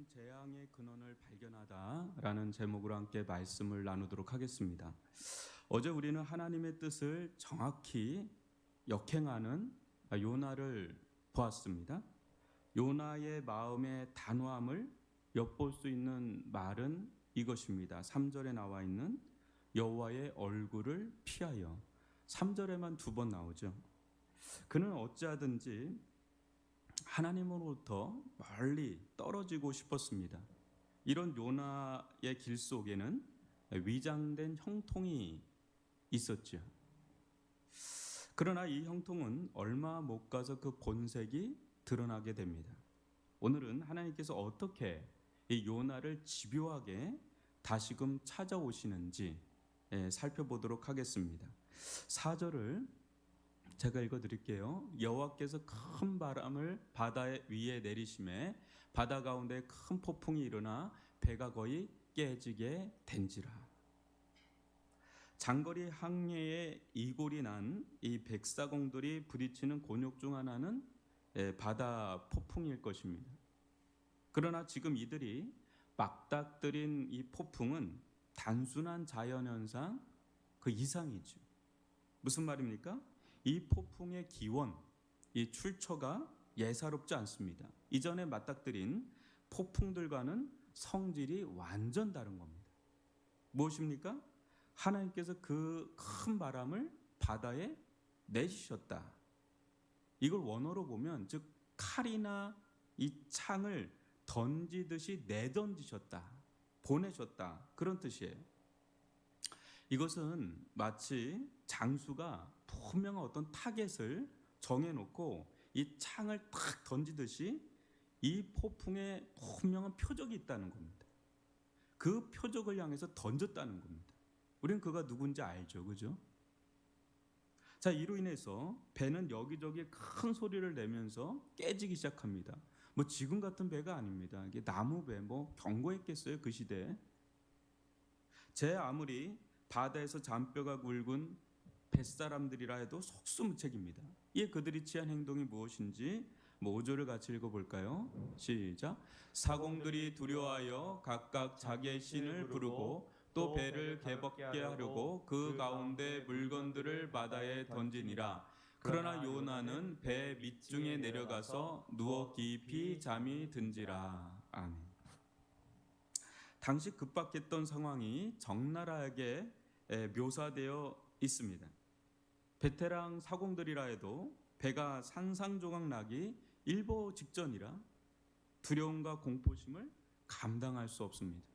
재앙의 근원을 발견하다라는 제목으로 함께 말씀을 나누도록 하겠습니다. 어제 우리는 하나님의 뜻을 정확히 역행하는 요나를 보았습니다. 요나의 마음의 단호함을 엿볼 수 있는 말은 이것입니다. 3절에 나와 있는 여호와의 얼굴을 피하여. 3절에만 2번 나오죠. 그는 어찌하든지 하나님으로부터 멀리 떨어지고 싶었습니다. 이런 요나의 길 속에는 위장된 형통이 있었죠. 그러나 이 형통은 얼마 못 가서 그 본색이 드러나게 됩니다. 오늘은 하나님께서 어떻게 이 요나를 집요하게 다시금 찾아오시는지 살펴보도록 하겠습니다. 4절을 제가 읽어드릴게요. 여호와께서 큰 바람을 바다 위에 내리심에 바다 가운데 큰 폭풍이 일어나 배가 거의 깨지게 된지라. 장거리 항해에 이골이 난 이 백사공들이 부딪히는 곤욕 중 하나는 바다 폭풍일 것입니다. 그러나 지금 이들이 맞닥뜨린 이 폭풍은 단순한 자연현상 그 이상이죠. 무슨 말입니까? 이 폭풍의 기원, 이 출처가 예사롭지 않습니다. 이전에 맞닥뜨린 폭풍들과는 성질이 완전 다른 겁니다. 무엇입니까? 하나님께서 그 큰 바람을 바다에 내시셨다. 이걸 원어로 보면 즉 칼이나 이 창을 던지듯이 내던지셨다, 보내셨다, 그런 뜻이에요. 이것은 마치 장수가 분명한 어떤 타겟을 정해놓고 이 창을 탁 던지듯이 이 폭풍에 분명한 표적이 있다는 겁니다. 그 표적을 향해서 던졌다는 겁니다. 우리는 그가 누군지 알죠, 그죠? 자, 이로 인해서 배는 여기저기 큰 소리를 내면서 깨지기 시작합니다. 뭐 지금 같은 배가 아닙니다. 이게 나무 배, 뭐 견고했겠어요, 그 시대에. 제 아무리 바다에서 잔뼈가 굵은 뱃사람들이라 해도 속수무책입니다. 이 그들이 취한 행동이 무엇인지 5절을 같이 읽어볼까요? 시작. 사공들이 두려워하여 각각 자기의 신을 부르고 또 배를 개벅게 하려고 그 가운데 물건들을 바다에 던지니라. 그러나 요나는 배 밑중에 내려가서 누워 깊이 잠이 든지라. 아멘. 당시 급박했던 상황이 적나라하게 묘사되어 있습니다. 베테랑 사공들이라 해도 배가 산산조각 나기 일보 직전이라 두려움과 공포심을 감당할 수 없습니다.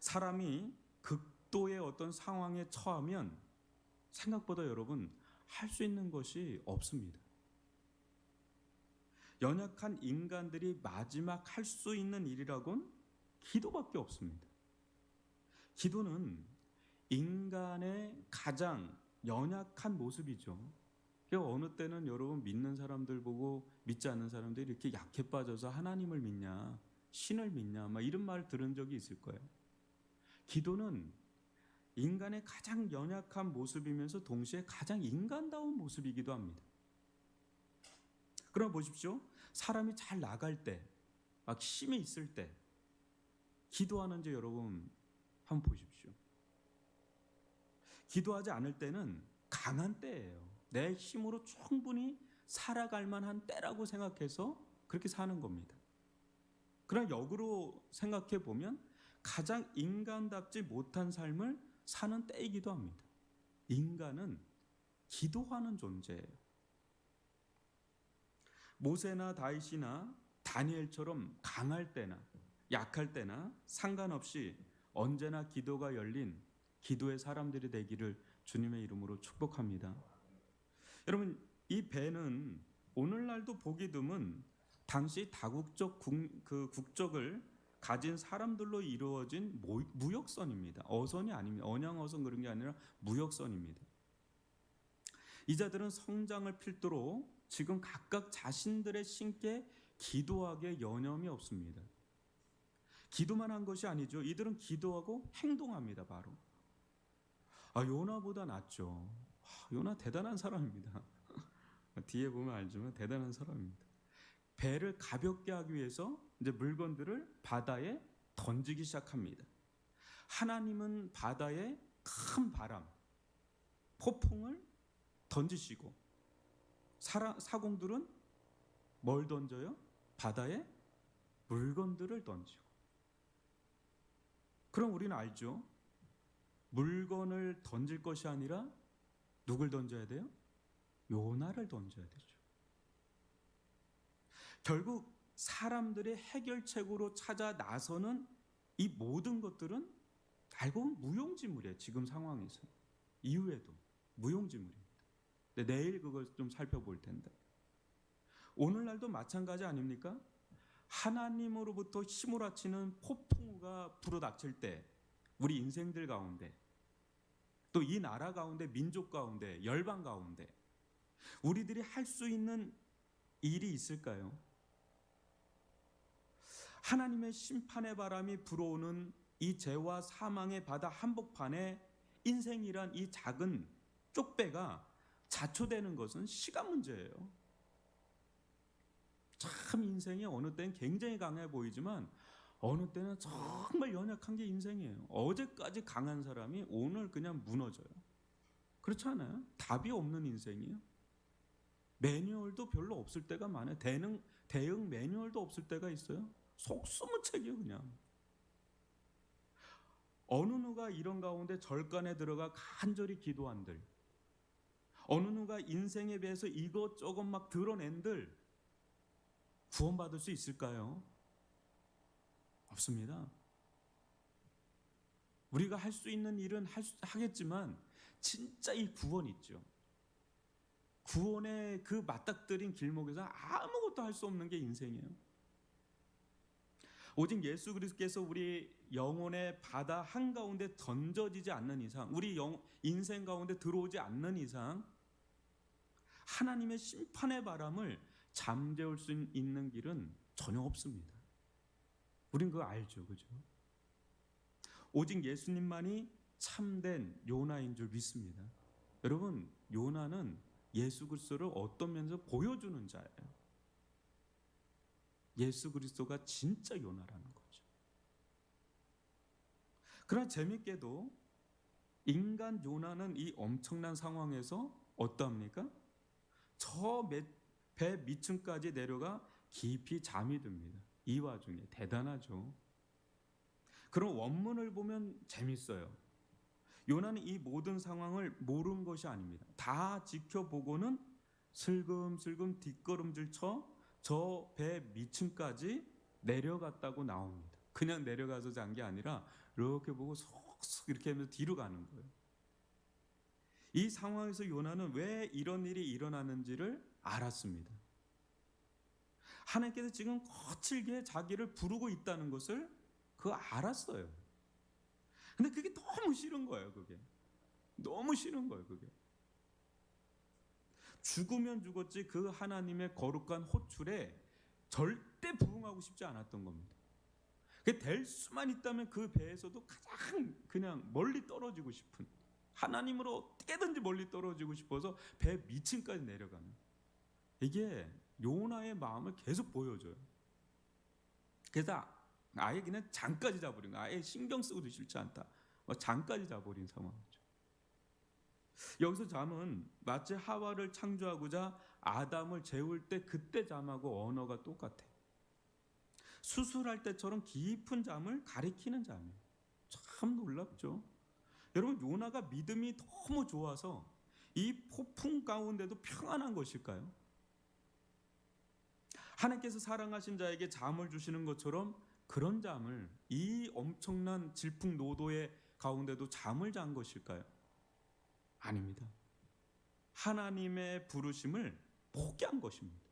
사람이 극도의 어떤 상황에 처하면 생각보다 여러분 할 수 있는 것이 없습니다. 연약한 인간들이 마지막 할 수 있는 일이라곤 기도밖에 없습니다. 기도는 인간의 가장 연약한 모습이죠. 어느 때는 여러분 믿는 사람들 보고 믿지 않는 사람들이 이렇게 약해 빠져서 하나님을 믿냐, 신을 믿냐, 막 이런 말 들은 적이 있을 거예요. 기도는 인간의 가장 연약한 모습이면서 동시에 가장 인간다운 모습이기도 합니다. 그럼 보십시오. 사람이 잘 나갈 때, 막 힘이 있을 때 기도하는지 여러분 한번 보십시오. 기도하지 않을 때는 강한 때예요. 내 힘으로 충분히 살아갈 만한 때라고 생각해서 그렇게 사는 겁니다. 그러나 역으로 생각해 보면 가장 인간답지 못한 삶을 사는 때이기도 합니다. 인간은 기도하는 존재예요. 모세나 다윗이나 다니엘처럼 강할 때나 약할 때나 상관없이 언제나 기도가 열린 기도의 사람들이 되기를 주님의 이름으로 축복합니다. 여러분, 이 배는 오늘날도 보기 드문 당시 다국적 국적을 가진 사람들로 이루어진 무역선입니다. 어선이 아닙니다. 언양어선 그런 게 아니라 무역선입니다. 이 자들은 성장을 필두로 지금 각각 자신들의 신께 기도하기에 여념이 없습니다. 기도만 한 것이 아니죠. 이들은 기도하고 행동합니다. 바로 요나보다 낫죠. 요나 대단한 사람입니다. 뒤에 보면 알지만 대단한 사람입니다. 배를 가볍게 하기 위해서 이제 물건들을 바다에 던지기 시작합니다. 하나님은 바다에 큰 바람, 폭풍을 던지시고 사공들은 뭘 던져요? 바다에 물건들을 던지고. 그럼 우리는 알죠? 물건을 던질 것이 아니라 누굴 던져야 돼요? 요나를 던져야 되죠. 결국 사람들의 해결책으로 찾아 나서는 이 모든 것들은 알고 보면 무용지물이에요. 지금 상황에서. 이후에도 무용지물입니다. 근데 내일 그걸 좀 살펴볼 텐데, 오늘날도 마찬가지 아닙니까? 하나님으로부터 휘몰아치는 폭풍우가 불어닥칠 때 우리 인생들 가운데, 또 이 나라 가운데, 민족 가운데, 열방 가운데 우리들이 할 수 있는 일이 있을까요? 하나님의 심판의 바람이 불어오는 이 죄와 사망의 바다 한복판에 인생이란 이 작은 쪽배가 자초되는 것은 시간 문제예요. 참 인생이 어느 때는 굉장히 강해 보이지만 어느 때는 정말 연약한 게 인생이에요. 어제까지 강한 사람이 오늘 그냥 무너져요. 그렇지 않아요? 답이 없는 인생이에요. 매뉴얼도 별로 없을 때가 많아요. 대응 매뉴얼도 없을 때가 있어요. 속수무책이에요 그냥. 어느 누가 이런 가운데 절간에 들어가 간절히 기도한들, 어느 누가 인생에 대해서 이것저것 막 드러낸들 구원받을 수 있을까요? 없습니다. 우리가 할 수 있는 일은 하겠지만 진짜 이 구원 있죠. 구원의 그 맞닥뜨린 길목에서 아무것도 할 수 없는 게 인생이에요. 오직 예수 그리스도께서 우리 영혼의 바다 한가운데 던져지지 않는 이상, 우리 인생 가운데 들어오지 않는 이상 하나님의 심판의 바람을 잠재울 수 있는 길은 전혀 없습니다. 우린 그거 알죠, 그죠? 오직 예수님만이 참된 요나인 줄 믿습니다. 여러분, 요나는 예수 그리스도를 어떤 면에서 보여주는 자예요. 예수 그리스도가 진짜 요나라는 거죠. 그러나 재밌게도 인간 요나는 이 엄청난 상황에서 어떠합니까? 저 배 밑층까지 내려가 깊이 잠이 듭니다. 이 와중에 대단하죠. 그럼 원문을 보면 재밌어요. 요나는 이 모든 상황을 모른 것이 아닙니다. 다 지켜보고는 슬금슬금 뒷걸음질 쳐 저 배 밑층까지 내려갔다고 나옵니다. 그냥 내려가서 잔 게 아니라 이렇게 보고 속속 이렇게 하면서 뒤로 가는 거예요. 이 상황에서 요나는 왜 이런 일이 일어나는지를 알았습니다. 하나님께서 지금 거칠게 자기를 부르고 있다는 것을 그거 알았어요. 근데 그게 너무 싫은 거예요. 그게 너무 싫은 거예요. 그게 죽으면 죽었지 그 하나님의 거룩한 호출에 절대 부응하고 싶지 않았던 겁니다. 될 수만 있다면 그 배에서도 가장 그냥 멀리 떨어지고 싶은, 하나님으로 어떻게든지 멀리 떨어지고 싶어서 배 밑층까지 내려가는, 이게 요나의 마음을 계속 보여줘요. 그래서 아예 그냥 장까지 자버린 거야. 아예 신경 쓰고도 싫지 않다. 장까지 자버린 상황이죠. 여기서 잠은 마치 하와를 창조하고자 아담을 재울 때 그때 잠하고 언어가 똑같아. 수술할 때처럼 깊은 잠을 가리키는 잠이에요. 참 놀랍죠. 여러분, 요나가 믿음이 너무 좋아서 이 폭풍 가운데도 평안한 것일까요? 하나님께서 사랑하신 자에게 잠을 주시는 것처럼 그런 잠을, 이 엄청난 질풍노도의 가운데도 잠을 잔 것일까요? 아닙니다. 하나님의 부르심을 포기한 것입니다.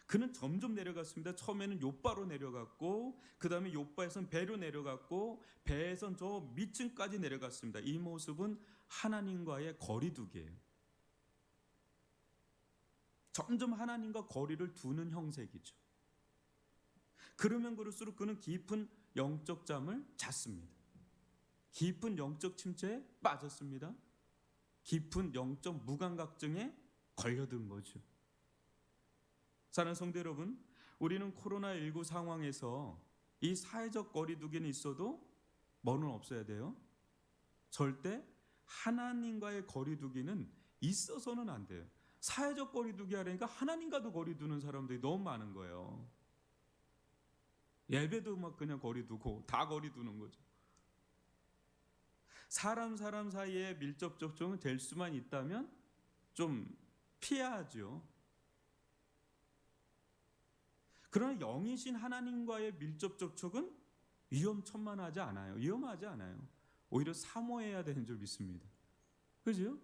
그는 점점 내려갔습니다. 처음에는 욥바로 내려갔고, 그 다음에 욥바에선 배로 내려갔고, 배에선 저 밑층까지 내려갔습니다. 이 모습은 하나님과의 거리두기예요. 점점 하나님과 거리를 두는 형색이죠. 그러면 그럴수록 그는 깊은 영적 잠을 잤습니다. 깊은 영적 침체에 빠졌습니다. 깊은 영적 무감각증에 걸려든 거죠. 사랑하는 성도 여러분, 우리는 코로나19 상황에서 이 사회적 거리두기는 있어도 뭐는 없어야 돼요? 절대 하나님과의 거리두기는 있어서는 안 돼요. 사회적 거리두기 하려니까 하나님과도 거리두는 사람들이 너무 많은 거예요. 예배도 막 그냥 거리두고 다 거리두는 거죠. 사람 사이에 밀접 접촉은 될 수만 있다면 좀 피해야죠. 그러나 영이신 하나님과의 밀접 접촉은 위험천만하지 않아요. 위험하지 않아요. 오히려 사모해야 되는 줄 믿습니다. 그죠?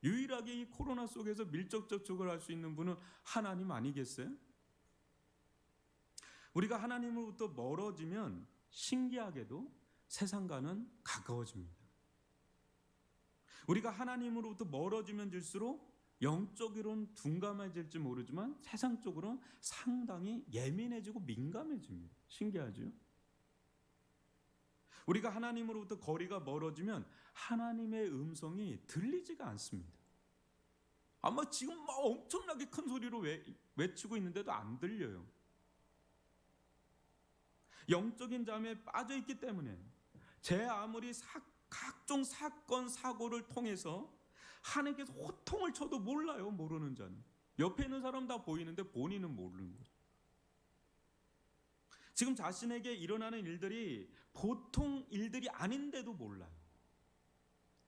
유일하게 이 코로나 속에서 밀접 접촉을 할 수 있는 분은 하나님 아니겠어요? 우리가 하나님으로부터 멀어지면 신기하게도 세상과는 가까워집니다. 우리가 하나님으로부터 멀어지면 질수록 영적으로는 둔감해질지 모르지만 세상적으로는 상당히 예민해지고 민감해집니다. 신기하죠? 우리가 하나님으로부터 거리가 멀어지면 하나님의 음성이 들리지가 않습니다. 아마 지금 막 엄청나게 큰 소리로 외치고 있는데도 안 들려요. 영적인 잠에 빠져있기 때문에 제 아무리 각종 사건 사고를 통해서 하나님께서 호통을 쳐도 몰라요. 모르는 자는. 옆에 있는 사람 다 보이는데 본인은 모르는 거예요. 지금 자신에게 일어나는 일들이 보통 일들이 아닌데도 몰라요.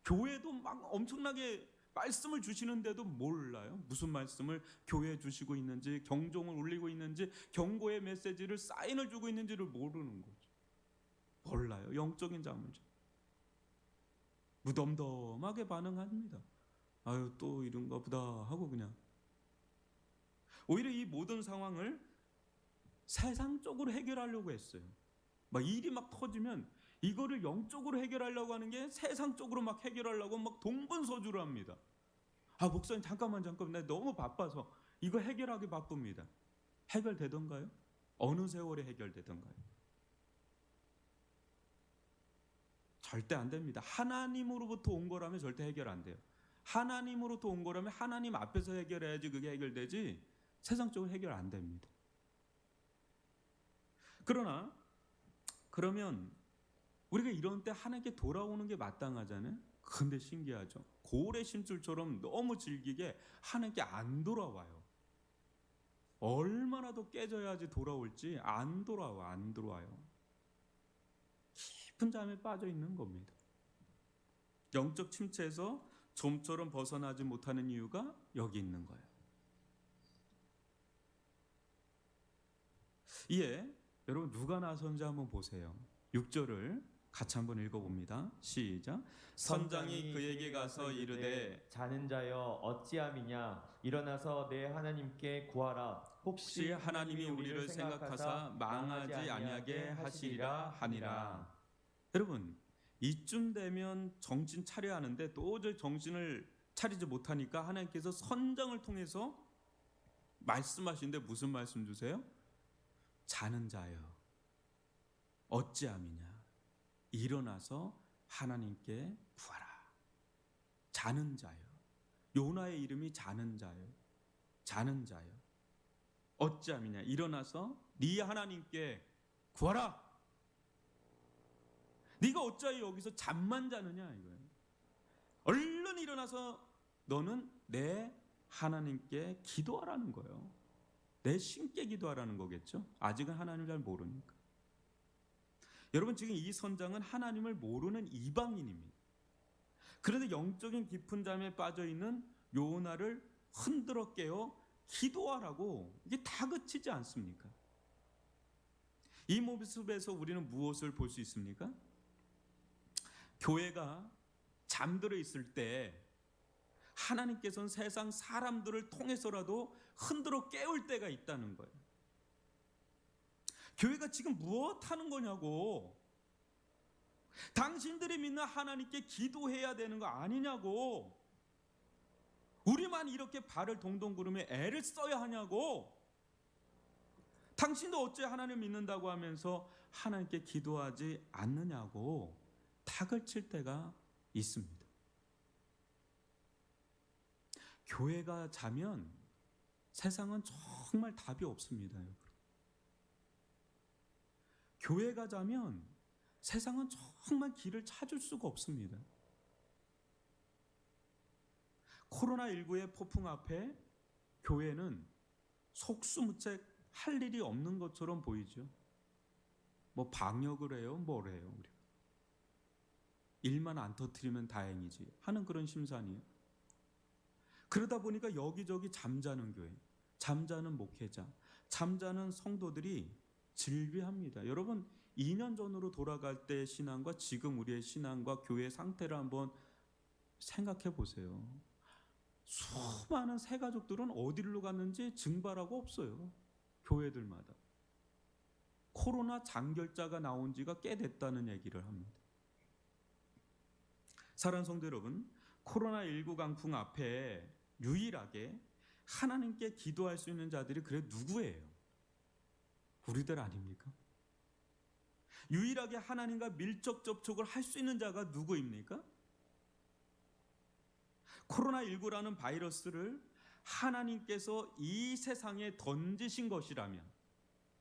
교회도 막 엄청나게 말씀을 주시는데도 몰라요. 무슨 말씀을 교회에 주시고 있는지, 경종을 울리고 있는지, 경고의 메시지를 사인을 주고 있는지를 모르는 거죠. 몰라요. 영적인 잠을죠. 무덤덤하게 반응합니다. 아유, 또 이런가 보다 하고 그냥. 오히려 이 모든 상황을 세상적으로 해결하려고 했어요. 막 일이 막 터지면 이거를 영적으로 해결하려고 하는 게 세상적으로 막 해결하려고 막 동분서주를 합니다. 아, 목사님 잠깐만 나 너무 바빠서 이거 해결하기 바쁩니다. 해결되던가요? 어느 세월에 해결되던가요? 절대 안 됩니다. 하나님으로부터 온 거라면 절대 해결 안 돼요. 하나님으로부터 온 거라면 하나님 앞에서 해결해야지 그게 해결되지 세상적으로 해결 안 됩니다. 그러면 우리가 이런 때 하나님께 돌아오는 게 마땅하잖아요. 근데 신기하죠. 고래 심줄처럼 너무 질기게 하나님께 안 돌아와요. 얼마나 더 깨져야지 돌아올지 안 돌아와요. 깊은 잠에 빠져 있는 겁니다. 영적 침체에서 좀처럼 벗어나지 못하는 이유가 여기 있는 거예요. 이에 여러분 누가 나선지 한번 보세요. 6절을 같이 한번 읽어봅니다. 시작. 선장이 그에게 가서 이르되 자는 자여 어찌함이냐 일어나서 내 하나님께 구하라. 혹시 하나님이 우리를 생각하사 망하지 아니하게 하시리라 하니라. 여러분 이쯤 되면 정신 차려야 하는데 도저히 정신을 차리지 못하니까 하나님께서 선장을 통해서 말씀하시는데 무슨 말씀 주세요? 자는 자여 어찌함이냐 일어나서 하나님께 구하라. 자는 자여. 요나의 이름이 자는 자여. 어찌함이냐 일어나서 네 하나님께 구하라. 네가 어찌하여 여기서 잠만 자느냐 이거예요. 얼른 일어나서 너는 내 하나님께 기도하라는 거예요. 내 신께 기도하라는 거겠죠. 아직은 하나님을 잘 모르니까. 여러분 지금 이 선장은 하나님을 모르는 이방인입니다. 그런데 영적인 깊은 잠에 빠져있는 요나를 흔들어 깨워 기도하라고 이게 다그치지 않습니까? 이 모습에서 우리는 무엇을 볼 수 있습니까? 교회가 잠들어 있을 때 하나님께서는 세상 사람들을 통해서라도 흔들어 깨울 때가 있다는 거예요. 교회가 지금 무엇 하는 거냐고. 당신들이 믿는 하나님께 기도해야 되는 거 아니냐고. 우리만 이렇게 발을 동동 구르며 애를 써야 하냐고. 당신도 어째 하나님 믿는다고 하면서 하나님께 기도하지 않느냐고 탁을 칠 때가 있습니다. 교회가 자면 세상은 정말 답이 없습니다, 여러분. 교회 가자면 세상은 정말 길을 찾을 수가 없습니다. 코로나19의 폭풍 앞에 교회는 속수무책 할 일이 없는 것처럼 보이죠. 뭐 방역을 해요, 뭘 해요, 우리가. 일만 안 터뜨리면 다행이지 하는 그런 심산이에요. 그러다 보니까 여기저기 잠자는 교회, 잠자는 목회자, 잠자는 성도들이 질비합니다. 여러분, 2년 전으로 돌아갈 때의 신앙과 지금 우리의 신앙과 교회 상태를 한번 생각해 보세요. 수많은 새 가족들은 어디로 갔는지 증발하고 없어요. 교회들마다. 코로나 장결자가 나온 지가 꽤 됐다는 얘기를 합니다. 사랑하는 성도 여러분, 코로나19 강풍 앞에 유일하게 하나님께 기도할 수 있는 자들이 그래 누구예요? 우리들 아닙니까? 유일하게 하나님과 밀접 접촉을 할 수 있는 자가 누구입니까? 코로나19라는 바이러스를 하나님께서 이 세상에 던지신 것이라면,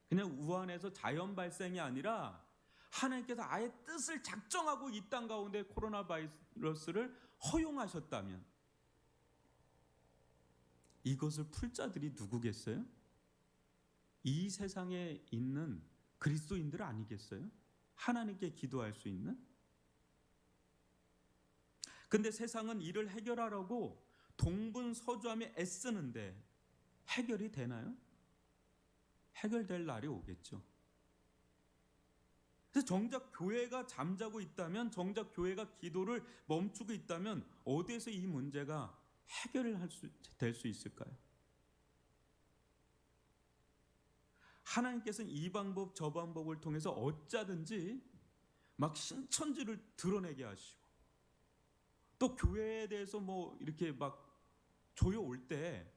그냥 우한에서 자연 발생이 아니라 하나님께서 아예 뜻을 작정하고 이 땅 가운데 코로나 바이러스를 허용하셨다면 이것을 풀 자들이 누구겠어요? 이 세상에 있는 그리스도인들 아니겠어요? 하나님께 기도할 수 있는? 근데 세상은 이를 해결하려고 동분서주하며 애쓰는데 해결이 되나요? 해결될 날이 오겠죠. 그래서 정작 교회가 잠자고 있다면, 정작 교회가 기도를 멈추고 있다면 어디에서 이 문제가 해결을 될 수 있을까요? 하나님께서는 이 방법 저 방법을 통해서 어쩌든지 막 신천지를 드러내게 하시고, 또 교회에 대해서 뭐 이렇게 막 조여올 때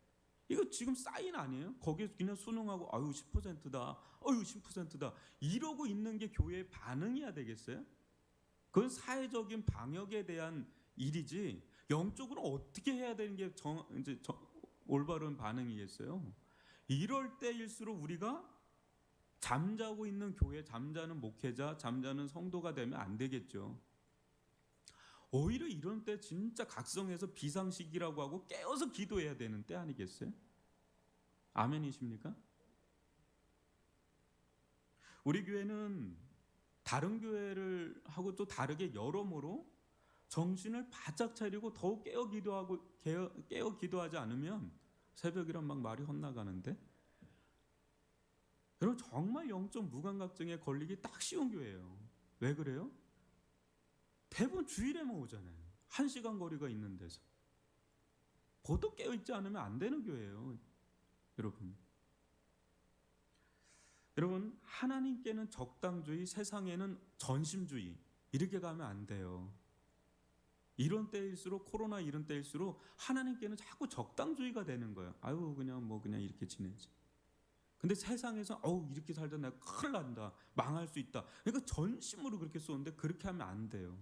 이거 지금 사인 아니에요? 거기에 그냥 순응하고 아유 10%다, 아유 10%다 이러고 있는 게 교회의 반응이야 되겠어요? 그건 사회적인 방역에 대한 일이지 영적으로 어떻게 해야 되는 게 올바른 반응이겠어요? 이럴 때일수록 우리가 잠자고 있는 교회, 잠자는 목회자, 잠자는 성도가 되면 안 되겠죠. 오히려 이런 때 진짜 각성해서 비상시기라고 하고 깨어서 기도해야 되는 때 아니겠어요? 아멘이십니까? 우리 교회는 다른 교회를 하고 또 다르게 여러모로 정신을 바짝 차리고 더욱 깨어 기도하지 않으면 새벽이란 막 말이 헛나가는데, 여러분 정말 영적 무감각증에 걸리기 딱 쉬운 교회예요. 왜 그래요? 대부분 주일에만 오잖아요. 1시간 거리가 있는 데서. 보도 깨어있지 않으면 안 되는 교회예요. 여러분 하나님께는 적당주의, 세상에는 전심주의 이렇게 가면 안 돼요. 이런 때일수록, 코로나 이런 때일수록 하나님께는 자꾸 적당주의가 되는 거예요. 아유 그냥 이렇게 지내지. 근데 세상에서 이렇게 살다 내가 큰일 난다, 망할 수 있다, 그러니까 전심으로 그렇게 쏘는데 그렇게 하면 안 돼요.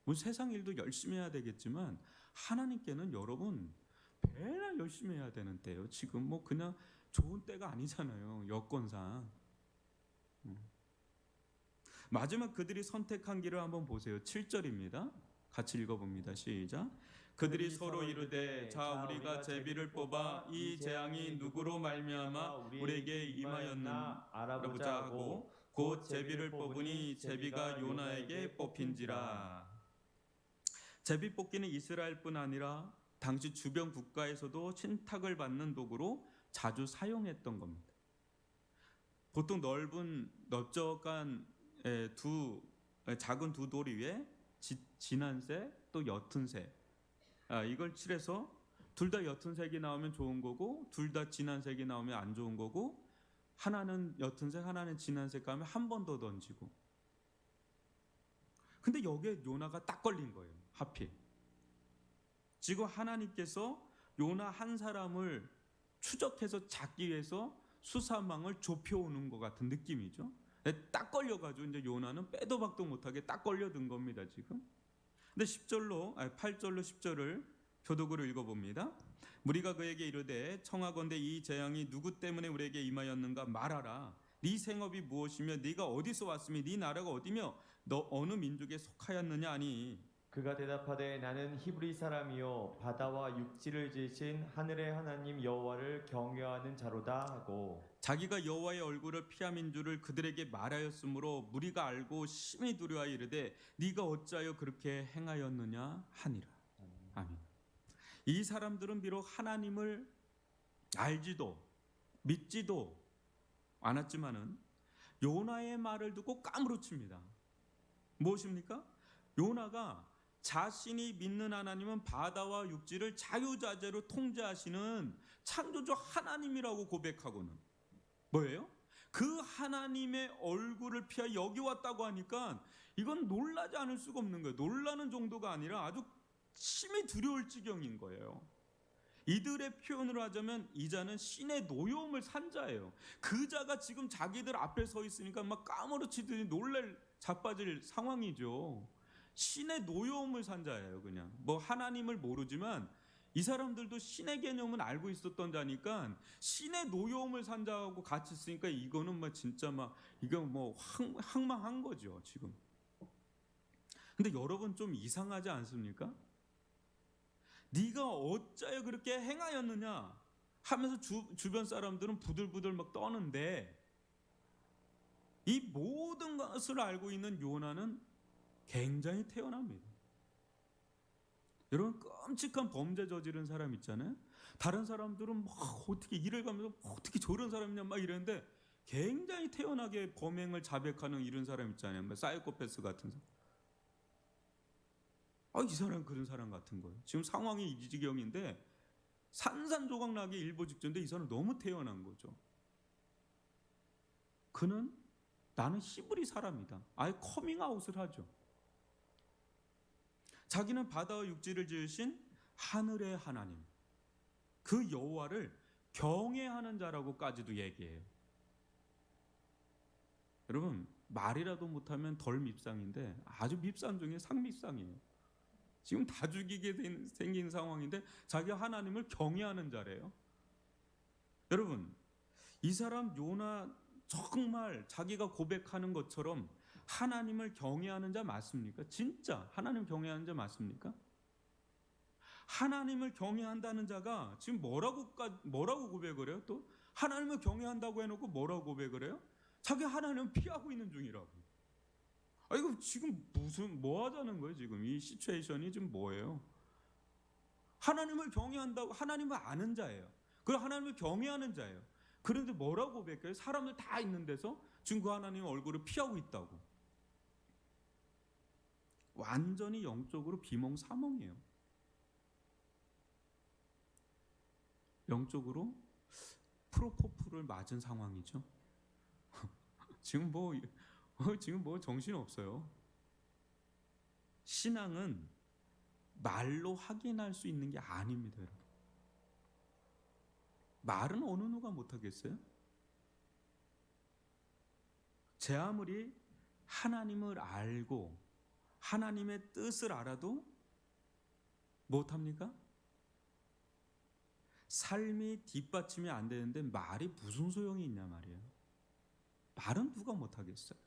뭐 세상 일도 열심히 해야 되겠지만 하나님께는 여러분 배나 열심히 해야 되는 때예요. 지금 뭐 그냥 좋은 때가 아니잖아요, 여건상. 마지막 그들이 선택한 길을 한번 보세요. 7절입니다. 같이 읽어봅니다. 시작. 그들이 서로 이르되 자 우리가 제비를 뽑아 이 재앙이 누구로 말미암아 우리에게 임하였나 알아보자 하고 곧 제비를 뽑으니 제비가 요나에게 뽑힌지라. 제비 뽑기는 이스라엘뿐 아니라 당시 주변 국가에서도 신탁을 받는 도구로 자주 사용했던 겁니다. 보통 넓적한 작은 두 돌 위에 진한 새 또 옅은 새, 이걸 칠해서 둘 다 옅은 색이 나오면 좋은 거고 둘 다 진한 색이 나오면 안 좋은 거고, 하나는 옅은 색 하나는 진한 색 가면 한 번 더 던지고. 근데 여기에 요나가 딱 걸린 거예요. 하필 지금 하나님께서 요나 한 사람을 추적해서 잡기 위해서 수사망을 좁혀오는 것 같은 느낌이죠. 딱 걸려가지고 이제 요나는 빼도 박도 못하게 딱 걸려든 겁니다 지금. 근데 8절로 10절을 교독으로 읽어봅니다. 무리가 그에게 이르되 청하건대 이 재앙이 누구 때문에 우리에게 임하였는가 말하라. 네 생업이 무엇이며 네가 어디서 왔으며 네 나라가 어디며 너 어느 민족에 속하였느냐 하니 그가 대답하되 나는 히브리 사람이요 바다와 육지를 지으신 하늘의 하나님 여호와를 경외하는 자로다 하고 자기가 여호와의 얼굴을 피함인 줄을 그들에게 말하였으므로 무리가 알고 심히 두려워하여 이르되 네가 어찌하여 그렇게 행하였느냐 하니라. 아멘. 이 사람들은 비록 하나님을 알지도 믿지도 않았지만은 요나의 말을 듣고 까무러칩니다. 무엇입니까? 요나가 자신이 믿는 하나님은 바다와 육지를 자유자재로 통제하시는 창조주 하나님이라고 고백하고는 뭐예요? 그 하나님의 얼굴을 피하 여기 왔다고 하니까 이건 놀라지 않을 수가 없는 거예요. 놀라는 정도가 아니라 아주 심히 두려울 지경인 거예요. 이들의 표현으로 하자면 이 자는 신의 노여움을 산 자예요. 그 자가 지금 자기들 앞에 서 있으니까 막 까무러치더니 놀랄 자빠질 상황이죠. 신의 노여움을 산 자예요. 그냥 뭐 하나님을 모르지만 이 사람들도 신의 개념은 알고 있었던 자니까 신의 노여움을 산 자하고 같이 있으니까 이거는 막 진짜 막 이건 뭐 황망한 거죠 지금. 근데 여러분 좀 이상하지 않습니까? 네가 어찌하여 그렇게 행하였느냐 하면서 주변 사람들은 부들부들 막 떠는데 이 모든 것을 알고 있는 요나는 굉장히 태연합니다. 여러분 끔찍한 범죄 저지른 사람 있잖아요. 다른 사람들은 막 어떻게 일을 가면서 어떻게 저런 사람이냐 막 이랬는데 굉장히 태연하게 범행을 자백하는 이런 사람 있잖아요. 뭐 사이코패스 같은 사람. 이 사람 그런 사람 같은 거예요. 지금 상황이 이 지경인데 산산조각나게 일보 직전인데 이 사람 너무 태연한 거죠. 그는 나는 히브리 사람이다. 아예 커밍아웃을 하죠. 자기는 바다와 육지를 지으신 하늘의 하나님, 그 여호와를 경외하는 자라고까지도 얘기해요. 여러분 말이라도 못하면 덜 밉상인데 아주 밉상 중에 상밉상이에요. 지금 다 죽이게 생긴 상황인데 자기가 하나님을 경외하는 자래요. 여러분 이 사람 요나 정말 자기가 고백하는 것처럼 하나님을 경외하는 자 맞습니까? 진짜 하나님 경외하는 자 맞습니까? 하나님을 경외한다는 자가 지금 뭐라고 고백을 해요? 또 하나님을 경외한다고 해놓고 뭐라고 고백을 해요? 자기 하나님을 피하고 있는 중이라고. 이거 지금 뭐 하자는 거예요? 지금 이 시츄에이션이 지금 뭐예요? 하나님을 경외한다고, 하나님을 아는 자예요. 그리고 하나님을 경외하는 자예요. 그런데 뭐라고 고백해요? 사람들 다 있는 데서 지금 그 하나님의 얼굴을 피하고 있다고. 완전히 영적으로 비몽사몽이에요. 영적으로 프로포폴을 맞은 상황이죠. 지금 뭐 정신 없어요. 신앙은 말로 확인할 수 있는 게 아닙니다, 여러분. 말은 어느 누가 못하겠어요? 제 아무리 하나님을 알고 하나님의 뜻을 알아도 못합니까? 삶이 뒷받침이 안 되는데 말이 무슨 소용이 있냐 말이에요. 말은 누가 못하겠어요?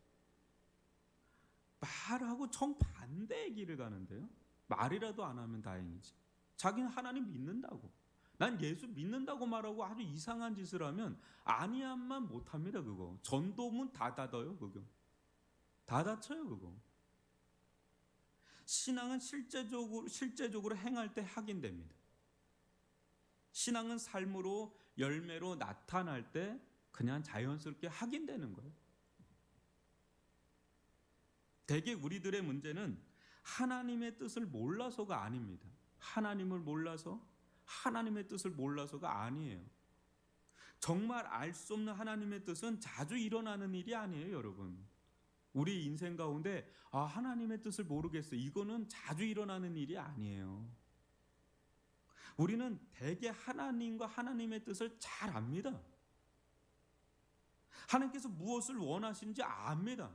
말하고 정반대의 길을 가는데요. 말이라도 안 하면 다행이지. 자기는 하나님 믿는다고, 난 예수 믿는다고 말하고 아주 이상한 짓을 하면 아니함만 못합니다. 그거 전도문 다 닫아요. 그거 다 닫혀요. 그거 신앙은 실제적으로 행할 때 확인됩니다. 신앙은 삶으로 열매로 나타날 때 그냥 자연스럽게 확인되는 거예요. 대개 우리들의 문제는 하나님의 뜻을 몰라서가 아닙니다. 하나님을 몰라서, 하나님의 뜻을 몰라서가 아니에요. 정말 알 수 없는 하나님의 뜻은 자주 일어나는 일이 아니에요, 여러분. 우리 인생 가운데 하나님의 뜻을 모르겠어요. 이거는 자주 일어나는 일이 아니에요. 우리는 대개 하나님과 하나님의 뜻을 잘 압니다. 하나님께서 무엇을 원하시는지 압니다.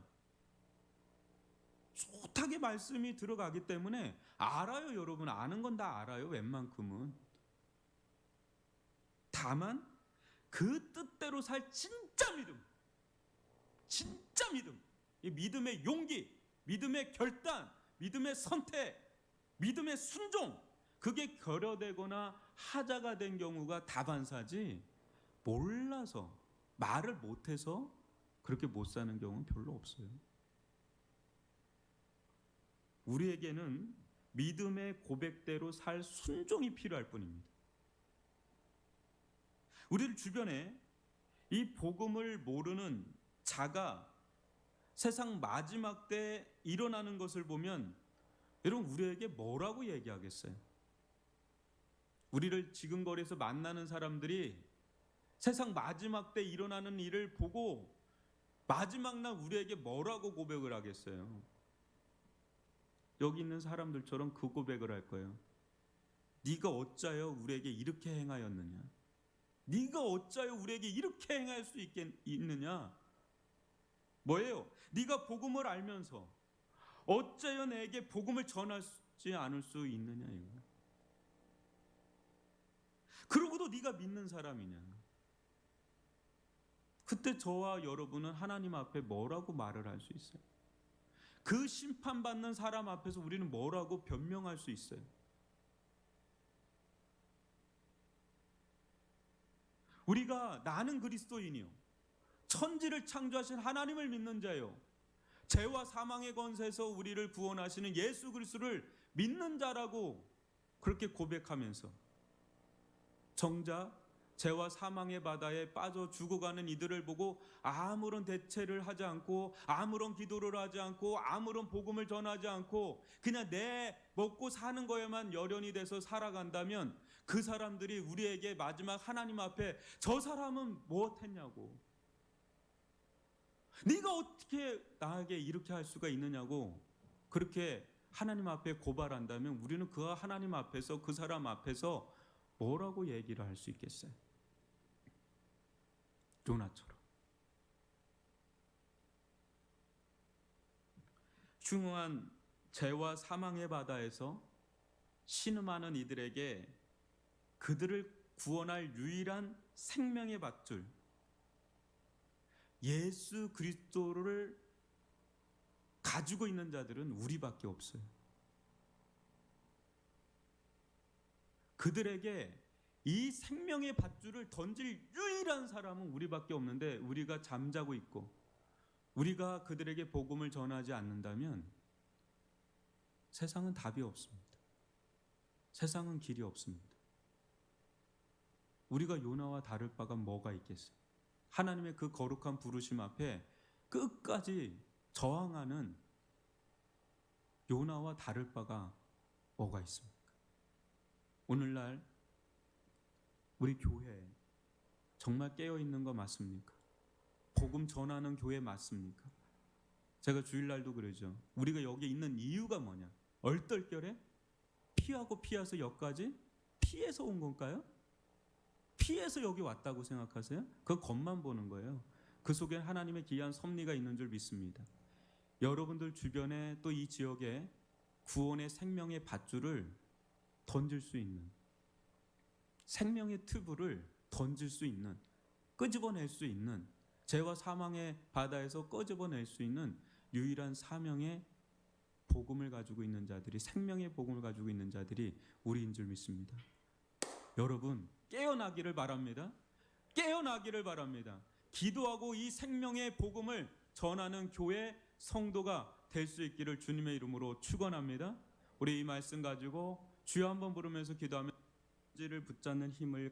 숱하게 말씀이 들어가기 때문에 알아요. 여러분 아는 건 다 알아요. 웬만큼은. 다만 그 뜻대로 살 진짜 믿음, 진짜 믿음, 이 믿음의 용기, 믿음의 결단, 믿음의 선택, 믿음의 순종, 그게 결여되거나 하자가 된 경우가 다반사지, 몰라서 말을 못해서 그렇게 못 사는 경우는 별로 없어요. 우리에게는 믿음의 고백대로 살 순종이 필요할 뿐입니다. 우리 주변에 이 복음을 모르는 자가 세상 마지막 때 일어나는 것을 보면 여러분 우리에게 뭐라고 얘기하겠어요? 우리를 지금 거리에서 만나는 사람들이 세상 마지막 때 일어나는 일을 보고 마지막 날 우리에게 뭐라고 고백을 하겠어요? 여기 있는 사람들처럼 그 고백을 할 거예요. 네가 어찌하여 우리에게 이렇게 행하였느냐? 네가 어찌하여 우리에게 이렇게 행할 수 있느냐? 뭐예요? 네가 복음을 알면서 어찌하여 내게 복음을 전하지 않을 수 있느냐 이거. 그러고도 네가 믿는 사람이냐? 그때 저와 여러분은 하나님 앞에 뭐라고 말을 할 수 있어요? 그 심판받는 사람 앞에서 우리는 뭐라고 변명할 수 있어요? 우리가 나는 그리스도인이요, 천지를 창조하신 하나님을 믿는 자요, 죄와 사망의 권세에서 우리를 구원하시는 예수 그리스도를 믿는 자라고 그렇게 고백하면서 정작 죄와 사망의 바다에 빠져 죽어가는 이들을 보고 아무런 대체를 하지 않고 아무런 기도를 하지 않고 아무런 복음을 전하지 않고 그냥 내 먹고 사는 거에만 열연이 돼서 살아간다면 그 사람들이 우리에게 마지막 하나님 앞에 저 사람은 무엇했냐고, 네가 어떻게 나에게 이렇게 할 수가 있느냐고 그렇게 하나님 앞에 고발한다면 우리는 그 하나님 앞에서 그 사람 앞에서 뭐라고 얘기를 할 수 있겠어요? 요나처럼 흉흉한 죄와 사망의 바다에서 신음하는 이들에게 그들을 구원할 유일한 생명의 밧줄 예수 그리스도를 가지고 있는 자들은 우리밖에 없어요. 그들에게 이 생명의 밧줄을 던질 유일한 사람은 우리밖에 없는데 우리가 잠자고 있고 우리가 그들에게 복음을 전하지 않는다면 세상은 답이 없습니다. 세상은 길이 없습니다. 우리가 요나와 다를 바가 뭐가 있겠어요? 하나님의 그 거룩한 부르심 앞에 끝까지 저항하는 요나와 다를 바가 뭐가 있습니까? 오늘날 우리 교회 정말 깨어있는 거 맞습니까? 복음 전하는 교회 맞습니까? 제가 주일날도 그러죠. 우리가 여기 있는 이유가 뭐냐? 얼떨결에 피하고 피해서 여기까지 피해서 온 건가요? 피해서 여기 왔다고 생각하세요? 그 겉만 보는 거예요. 그 속에 하나님의 귀한 섭리가 있는 줄 믿습니다. 여러분들 주변에 또 이 지역에 구원의 생명의 밧줄을 던질 수 있는, 생명의 튜브를 던질 수 있는, 끄집어낼 수 있는, 죄와 사망의 바다에서 끄집어낼 수 있는 유일한 사명의 복음을 가지고 있는 자들이, 생명의 복음을 가지고 있는 자들이 우리인 줄 믿습니다. 여러분 깨어나기를 바랍니다. 깨어나기를 바랍니다. 기도하고 이 생명의 복음을 전하는 교회 성도가 될 수 있기를 주님의 이름으로 축원합니다. 우리 이 말씀 가지고 주여 한번 부르면서 기도하면 를 붙잡는 힘을